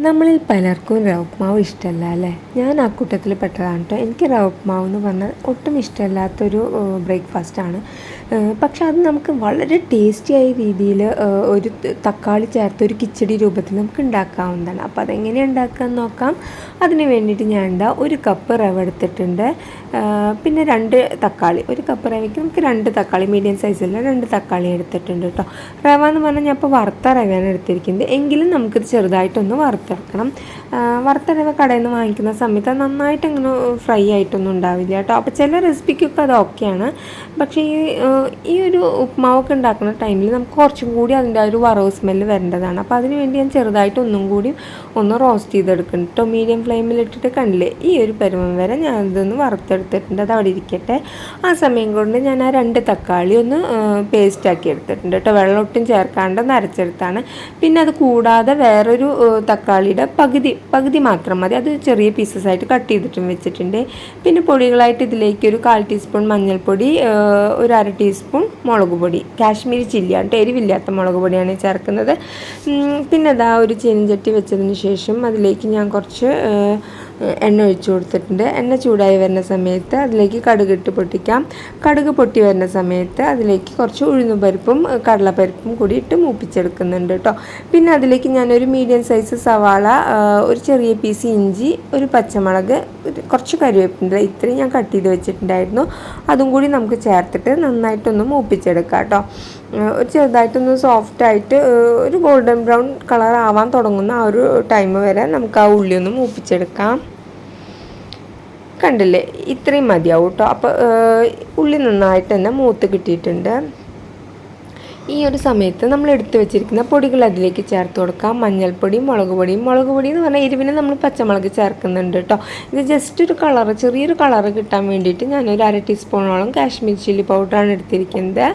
നമ്മളിൽ പലർക്കും റവ ഉപ്മാവ് ഇഷ്ടമല്ല അല്ലേ? ഞാൻ ആ കൂട്ടത്തിൽ പെട്ടതാണ് കേട്ടോ. എനിക്ക് റവ ഉപ്മാവ് എന്ന് പറഞ്ഞാൽ ഒട്ടും ഇഷ്ടമല്ലാത്തൊരു ബ്രേക്ക്ഫാസ്റ്റാണ്. പക്ഷെ അത് നമുക്ക് വളരെ ടേസ്റ്റിയായ രീതിയിൽ ഒരു തക്കാളി ചേർത്ത് ഒരു കിച്ചടി രൂപത്തിൽ നമുക്ക് ഉണ്ടാക്കാവുന്നതാണ്. അപ്പോൾ അതെങ്ങനെയാണ് ഉണ്ടാക്കാമെന്ന് നോക്കാം. അതിന് വേണ്ടിയിട്ട് ഞാൻ ഒരു കപ്പ് റവ എടുത്തിട്ടുണ്ട്. പിന്നെ 2 തക്കാളി, ഒരു കപ്പ് റവയ്ക്ക് നമുക്ക് 2 തക്കാളി, മീഡിയം സൈസിലുള്ള 2 തക്കാളി എടുത്തിട്ടുണ്ട് കേട്ടോ. റവ എന്ന് പറഞ്ഞാൽ ഞാൻ ഇപ്പോൾ വറുത്ത റവയാണ് എടുത്തിരിക്കുന്നത്. എങ്കിലും നമുക്കിത് ചെറുതായിട്ടൊന്ന് വറുത്തെടുക്കണം. വറുത്ത റവ കടയിൽ നിന്ന് വാങ്ങിക്കുന്ന സമയത്ത് അത് നന്നായിട്ട് അങ്ങനെ ഫ്രൈ ആയിട്ടൊന്നും ഉണ്ടാവില്ല കേട്ടോ. അപ്പോൾ ചില റെസിപ്പിക്കൊക്കെ അത് ഓക്കെയാണ്. പക്ഷേ ഈ ഒരു ഉപ്മാവൊക്കെ ഉണ്ടാക്കുന്ന ടൈമിൽ നമുക്ക് കുറച്ചും കൂടി അതിൻ്റെ ഒരു വറവ് സ്മെല്ല് വരേണ്ടതാണ്. അപ്പോൾ അതിന് വേണ്ടി ഞാൻ ചെറുതായിട്ട് ഒന്നും കൂടി ഒന്ന് റോസ്റ്റ് ചെയ്തെടുക്കണം കേട്ടോ. മീഡിയം ഫ്ലെയിമിലിട്ടിട്ട് കണ്ടില്ലേ, ഈ ഒരു പരുവം വരെ ഞാൻ ഇതൊന്ന് വറുത്തെടുത്തിട്ടുണ്ട്. അത് അവിടെ ഇരിക്കട്ടെ. ആ സമയം കൊണ്ട് ഞാൻ ആ 2 തക്കാളി ഒന്ന് പേസ്റ്റാക്കി എടുത്തിട്ടുണ്ട് കേട്ടോ. വെള്ളം ഒട്ടും ചേർക്കാണ്ട് അരച്ചെടുത്താണ്. പിന്നെ അത് കൂടാതെ വേറൊരു തക്കാളിയുടെ പകുതി മാത്രം മതി. അത് ചെറിയ പീസസ് ആയിട്ട് കട്ട് ചെയ്തിട്ടും വെച്ചിട്ടുണ്ട്. പിന്നെ പൊടികളായിട്ട് ഇതിലേക്ക് ഒരു 1/4 ടീസ്പൂൺ മഞ്ഞൾപ്പൊടി, ഒരു 1/2 ടീസ്പൂൺ മുളക് പൊടി, കാശ്മീരി ചില്ലിയാണ്, എരിവില്ലാത്ത മുളക് പൊടിയാണ് ചേർക്കുന്നത്. പിന്നെ അതാ ഒരു ചീനച്ചട്ടി വെച്ചതിന് ശേഷം അതിലേക്ക് ഞാൻ കുറച്ച് എണ്ണ ഒഴിച്ചു കൊടുത്തിട്ടുണ്ട്. എണ്ണ ചൂടായി വരുന്ന സമയത്ത് അതിലേക്ക് കടുകിട്ട് പൊട്ടിക്കാം. കടുക് പൊട്ടി വരുന്ന സമയത്ത് അതിലേക്ക് കുറച്ച് ഉഴുന്നുപരിപ്പും കടലപ്പരിപ്പും കൂടി ഇട്ട് മൂപ്പിച്ചെടുക്കുന്നുണ്ട് കേട്ടോ. പിന്നെ അതിലേക്ക് ഞാനൊരു മീഡിയം സൈസ് സവാള, ഒരു ചെറിയ പീസ് ഇഞ്ചി, ഒരു പച്ചമുളക്, കുറച്ച് കറിവേപ്പിൻ്റെ ഇത്രയും ഞാൻ കട്ട് ചെയ്ത് വെച്ചിട്ടുണ്ടായിരുന്നു. അതും കൂടി നമുക്ക് ചേർത്തിട്ട് നന്നായിട്ടൊന്ന് മൂപ്പിച്ചെടുക്കാം കേട്ടോ. ഒരു ചെറുതായിട്ടൊന്ന് സോഫ്റ്റായിട്ട് ഒരു ഗോൾഡൻ ബ്രൗൺ കളർ ആവാൻ തുടങ്ങുന്ന ആ ഒരു ടൈം വരെ നമുക്ക് ആ ഉള്ളി ഒന്ന് മൂപ്പിച്ചെടുക്കാം. കണ്ടില്ലേ, ഇത്രയും മതിയാവും കേട്ടോ. അപ്പോൾ ഉള്ളി നന്നായിട്ട് തന്നെ മൂത്ത് കിട്ടിയിട്ടുണ്ട്. ഈ ഒരു സമയത്ത് നമ്മൾ എടുത്തു വെച്ചിരിക്കുന്ന പൊടികൾ അതിലേക്ക് ചേർത്ത് കൊടുക്കാം. മഞ്ഞൾപ്പൊടിയും മുളക് പൊടി എന്ന് പറഞ്ഞാൽ എരിവിന് നമ്മൾ പച്ചമുളക് ചേർക്കുന്നുണ്ട് കേട്ടോ. ഇത് ജസ്റ്റ് ഒരു കളറ്, ചെറിയൊരു കളറ് കിട്ടാൻ വേണ്ടിയിട്ട് ഞാനൊരു 1/2 ടീസ്പൂണോളം കാശ്മീരി ചില്ലി പൗഡറാണ് എടുത്തിരിക്കുന്നത്.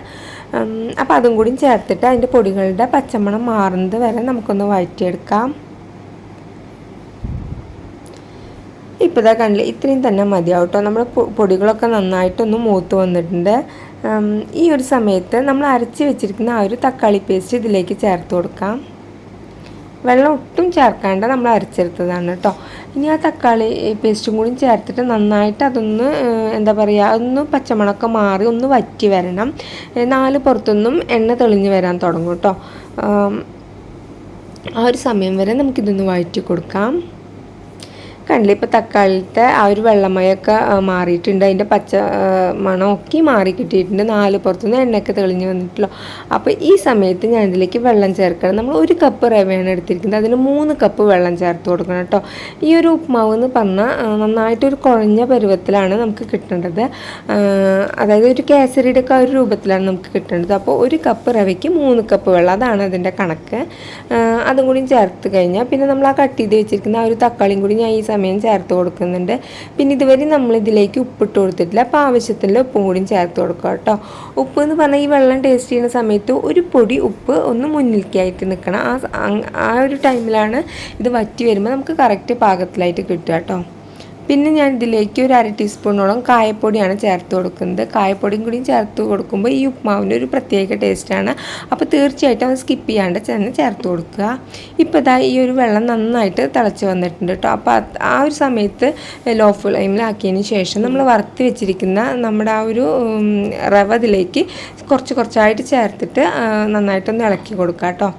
അപ്പോൾ അതും കൂടി ചേർത്തിട്ട് അതിൻ്റെ പൊടികളുടെ പച്ചമണം മാറുന്നത് വരെ നമുക്കൊന്ന് വഴറ്റിയെടുക്കാം. ഇപ്പോൾ ഇതാ കണ്ടില്ലേ, ഇത്രയും തന്നെ മതിയാവും കേട്ടോ. നമ്മുടെ പൊടികളൊക്കെ നന്നായിട്ടൊന്ന് മൂത്ത് വന്നിട്ടുണ്ട്. ഈ ഒരു സമയത്ത് നമ്മൾ അരച്ച് വെച്ചിരിക്കുന്ന ആ ഒരു തക്കാളി പേസ്റ്റ് ഇതിലേക്ക് ചേർത്ത് കൊടുക്കാം. വെള്ളം ഒട്ടും ചേർക്കാണ്ട് നമ്മൾ അരച്ചെടുത്തതാണ് കേട്ടോ. ഇനി ആ തക്കാളി പേസ്റ്റും കൂടി ചേർത്തിട്ട് നന്നായിട്ട് അതൊന്ന് എന്താ പറയുക, ഒന്ന് പച്ചമണമൊക്കെ മാറി ഒന്ന് വറ്റി വരണം. 4 പുറത്തൊന്നും എണ്ണ തെളിഞ്ഞ് വരാൻ തുടങ്ങും കേട്ടോ. ആ ഒരു സമയം വരെ നമുക്കിതൊന്ന് വഴറ്റി കൊടുക്കാം. കണ്ടില്ലേ, ഇപ്പോൾ തക്കാളിത്തെ ആ ഒരു വെള്ളമയൊക്കെ മാറിയിട്ടുണ്ട്. അതിൻ്റെ പച്ച മണമൊക്കെ മാറി കിട്ടിയിട്ടുണ്ട്. 4 പുറത്തുനിന്ന് എണ്ണയൊക്കെ തെളിഞ്ഞ് വന്നിട്ടുള്ളൂ. അപ്പോൾ ഈ സമയത്ത് ഞാൻ ഇതിലേക്ക് വെള്ളം ചേർക്കണം. നമ്മൾ 1 കപ്പ് റവയാണ് എടുത്തിരിക്കുന്നത്, അതിന് 3 കപ്പ് വെള്ളം ചേർത്ത് കൊടുക്കണം കേട്ടോ. ഈ ഒരു ഉപ്മാവ് എന്ന് പറഞ്ഞാൽ നന്നായിട്ടൊരു കുഴഞ്ഞ പരുവത്തിലാണ് നമുക്ക് കിട്ടേണ്ടത്. അതായത് ഒരു കേസരിയുടെ ഒക്കെ ഒരു രൂപത്തിലാണ് നമുക്ക് കിട്ടേണ്ടത്. അപ്പോൾ 1 കപ്പ് റവയ്ക്ക് 3 കപ്പ് വെള്ളം, അതാണ് അതിൻ്റെ കണക്ക്. അതും കൂടി ചേർത്ത് കഴിഞ്ഞാൽ പിന്നെ നമ്മൾ ആ കട്ട് ചെയ്ത് വെച്ചിരിക്കുന്ന ആ ഒരു തക്കാളിയും കൂടി ഞാൻ ഈ സമയം ചേർത്ത് കൊടുക്കുന്നുണ്ട്. പിന്നെ ഇതുവരെ നമ്മൾ ഇതിലേക്ക് ഉപ്പിട്ട് കൊടുത്തിട്ടില്ല. അപ്പോൾ ആവശ്യത്തിനുള്ള ഉപ്പും കൂടി ചേർത്ത് കൊടുക്കുക കേട്ടോ. ഉപ്പ് എന്ന് പറഞ്ഞാൽ ഈ വെള്ളം ടേസ്റ്റ് ചെയ്യുന്ന സമയത്ത് ഒരു പൊടി ഉപ്പ് ഒന്ന് മുന്നിലേക്കായിട്ട് നിൽക്കണം. ആ ഒരു ടൈമിലാണ് ഇത് വറ്റി വരുമ്പോൾ നമുക്ക് കറക്റ്റ് പാകത്തിലായിട്ട് കിട്ടുക കേട്ടോ. പിന്നെ ഞാൻ ഇതിലേക്ക് ഒരു 1/2 ടീസ്പൂണോളം കായപ്പൊടിയാണ് ചേർത്ത് കൊടുക്കുന്നത്. കായപ്പൊടിയും കൂടിയും ചേർത്ത് കൊടുക്കുമ്പോൾ ഈ ഉപ്മാവിൻ്റെ ഒരു പ്രത്യേക ടേസ്റ്റാണ്. അപ്പോൾ തീർച്ചയായിട്ടും അത് സ്കിപ്പ് ചെയ്യാണ്ട് തന്നെ ചേർത്ത് കൊടുക്കുക. ഇപ്പോൾ ഇതാ ഈ ഒരു വെള്ളം നന്നായിട്ട് തിളച്ച് വന്നിട്ടുണ്ട് കേട്ടോ. അപ്പോൾ ആ ഒരു സമയത്ത് ലോ ഫ്ലെയിമിലാക്കിയതിന് ശേഷം നമ്മൾ വറുത്ത് വെച്ചിരിക്കുന്ന നമ്മുടെ ആ ഒരു റവ ഇതിലേക്ക് കുറച്ചായിട്ട് ചേർത്തിട്ട് നന്നായിട്ടൊന്ന് ഇളക്കി കൊടുക്കുക കേട്ടോ.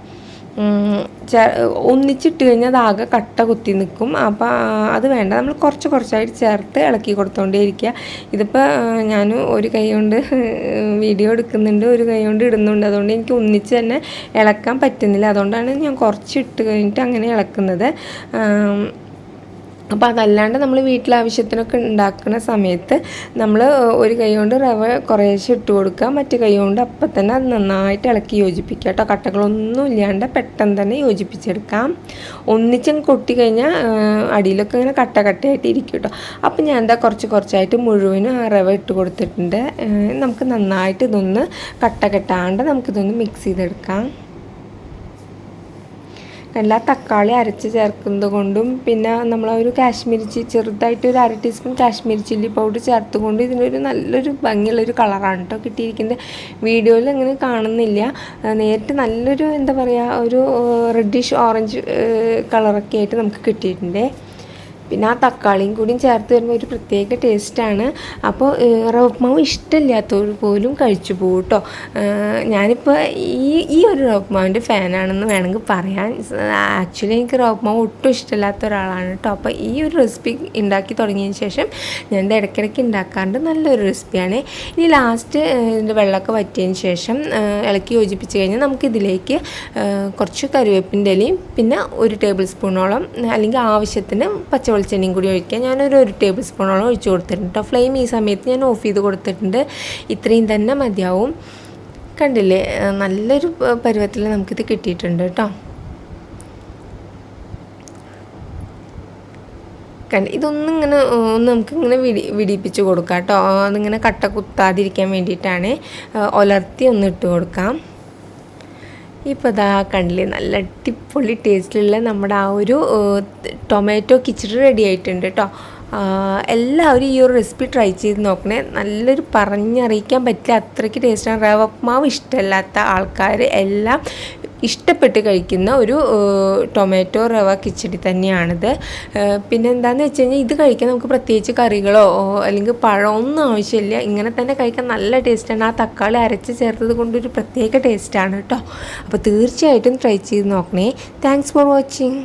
ഒന്നിച്ചിട്ട് കഴിഞ്ഞാൽ അതാകെ കട്ട കുത്തി നിൽക്കും. അപ്പോൾ അത് വേണ്ട, നമ്മൾ കുറച്ചായിട്ട് ചേർത്ത് ഇളക്കി കൊടുത്തോണ്ടേ ഇരിക്കുക. ഇതിപ്പോൾ ഞാൻ ഒരു കൈ കൊണ്ട് വീഡിയോ എടുക്കുന്നുണ്ട്, ഒരു കൈ കൊണ്ട് ഇടുന്നുണ്ട്. അതുകൊണ്ട് എനിക്ക് ഒന്നിച്ച് തന്നെ ഇളക്കാൻ പറ്റുന്നില്ല. അതുകൊണ്ടാണ് ഞാൻ കുറച്ചിട്ട് കഴിഞ്ഞിട്ട് അങ്ങനെ ഇളക്കുന്നത്. അപ്പോൾ അതല്ലാണ്ട് നമ്മൾ വീട്ടിലാവശ്യത്തിനൊക്കെ ഉണ്ടാക്കുന്ന സമയത്ത് നമ്മൾ ഒരു കൈ കൊണ്ട് റവ കുറേശ്ശെ ഇട്ട് കൊടുക്കുക, മറ്റു കൈ കൊണ്ട് അപ്പം തന്നെ അത് നന്നായിട്ട് ഇളക്കി യോജിപ്പിക്കുക കേട്ടോ. കട്ടകളൊന്നും ഇല്ലാണ്ട് പെട്ടെന്ന് തന്നെ യോജിപ്പിച്ചെടുക്കാം. ഒന്നിച്ചും കൊട്ടി കഴിഞ്ഞാൽ അടിയിലൊക്കെ ഇങ്ങനെ കട്ടയായിട്ട് ഇരിക്കും കേട്ടോ. അപ്പം ഞാൻ എന്താ കുറച്ചായിട്ട് മുഴുവനും ആ റവ ഇട്ട് കൊടുത്തിട്ടുണ്ട്. നമുക്ക് നന്നായിട്ട് ഇതൊന്ന് കെട്ടാണ്ട് നമുക്കിതൊന്ന് മിക്സ് ചെയ്തെടുക്കാം. എല്ലാ തക്കാളി അരച്ച് ചേർക്കുന്നത് കൊണ്ടും പിന്നെ നമ്മളൊരു ചെറുതായിട്ട് ഒരു 1/2 ടീസ്പൂൺ കാശ്മീരി ചില്ലി പൗഡർ ചേർത്തുകൊണ്ട് ഇതിനൊരു നല്ലൊരു ഭംഗിയുള്ളൊരു കളറാണ് കേട്ടോ കിട്ടിയിരിക്കുന്നത്. വീഡിയോയിൽ അങ്ങനെ കാണുന്നില്ല, നേരിട്ട് നല്ലൊരു എന്താ പറയുക ഒരു റെഡിഷ് ഓറഞ്ച് കളറൊക്കെ ആയിട്ട് നമുക്ക് കിട്ടിയിട്ടുണ്ട്. പിന്നെ ആ തക്കാളിയും കൂടിയും ചേർത്ത് വരുമ്പോൾ ഒരു പ്രത്യേക ടേസ്റ്റാണ്. അപ്പോൾ റവ ഉപ്മാവ് ഇഷ്ടമില്ലാത്തവർ പോലും കഴിച്ചു പോകും കേട്ടോ. ഞാനിപ്പോൾ ഈ ഒരു റവ ഉപ്മാവിൻ്റെ ഫാനാണെന്ന് വേണമെങ്കിൽ പറയാൻ. ആക്ച്വലി എനിക്ക് റവ ഉപ്മാവ് ഒട്ടും ഇഷ്ടമില്ലാത്ത ഒരാളാണ് കേട്ടോ. അപ്പോൾ ഈ ഒരു റെസിപ്പി ഉണ്ടാക്കി തുടങ്ങിയതിന് ശേഷം ഞാൻ ഇടയ്ക്കിടയ്ക്ക് ഉണ്ടാക്കാറുണ്ട്. നല്ലൊരു റെസിപ്പിയാണ്. ഇനി ലാസ്റ്റ് ഇതിൻ്റെ വെള്ളമൊക്കെ വറ്റിയതിന് ശേഷം ഇളക്കി യോജിപ്പിച്ച് കഴിഞ്ഞാൽ നമുക്കിതിലേക്ക് കുറച്ച് കരിവേപ്പിൻ്റെ ഇലയും പിന്നെ 1 ടേബിൾ സ്പൂണോളം അല്ലെങ്കിൽ ആവശ്യത്തിന് വെളിച്ചെണ്ണയും കൂടി ഒഴിക്കുക. ഞാനൊരു 1 ടേബിൾ സ്പൂണോളം ഒഴിച്ച് കൊടുത്തിട്ടുണ്ട് കേട്ടോ. ഫ്ലെയിം ഈ സമയത്ത് ഞാൻ ഓഫ് ചെയ്ത് കൊടുത്തിട്ടുണ്ട്. ഇത്രയും തന്നെ മതിയാവും. കണ്ടില്ലേ, നല്ലൊരു പരുവത്തിൽ നമുക്കിത് കിട്ടിയിട്ടുണ്ട് കേട്ടോ. ഇതൊന്നിങ്ങനെ നമുക്കിങ്ങനെ വിടിപ്പിച്ച് കൊടുക്കാം കേട്ടോ. അതിങ്ങനെ കട്ട കുത്താതിരിക്കാൻ വേണ്ടിയിട്ടാണ്. ഉലർത്തി ഒന്ന് ഇട്ട് കൊടുക്കാം. ഇപ്പോൾ ഇതാ കണ്ടില്ലേ, നല്ല അടിപൊളി ടേസ്റ്റിലുള്ള നമ്മുടെ ആ ഒരു ടൊമാറ്റോ കിച്ചടി റെഡി ആയിട്ടുണ്ട് കേട്ടോ. എല്ലാവരും ഈ ഒരു റെസിപ്പി ട്രൈ ചെയ്ത് നോക്കണേ. നല്ലൊരു പറഞ്ഞറിയിക്കാൻ പറ്റില്ല അത്രയ്ക്ക് ടേസ്റ്റാണ്. റവ ഉപ്മാവ് ഇഷ്ടമല്ലാത്ത ആൾക്കാർ എല്ലാം ഇഷ്ടപ്പെട്ട് കഴിക്കുന്ന ഒരു ടൊമാറ്റോ റവ കിച്ചടി തന്നെയാണിത്. പിന്നെ എന്താണെന്ന് വെച്ച് കഴിഞ്ഞാൽ ഇത് കഴിക്കാൻ നമുക്ക് പ്രത്യേകിച്ച് കറികളോ അല്ലെങ്കിൽ പഴമൊന്നും ആവശ്യമില്ല. ഇങ്ങനെ തന്നെ കഴിക്കാൻ നല്ല ടേസ്റ്റാണ്. ആ തക്കാളി അരച്ച് ചേർത്തത് കൊണ്ടൊരു പ്രത്യേക ടേസ്റ്റാണ് കേട്ടോ. അപ്പോൾ തീർച്ചയായിട്ടും ട്രൈ ചെയ്ത് നോക്കണേ. Thanks for watching.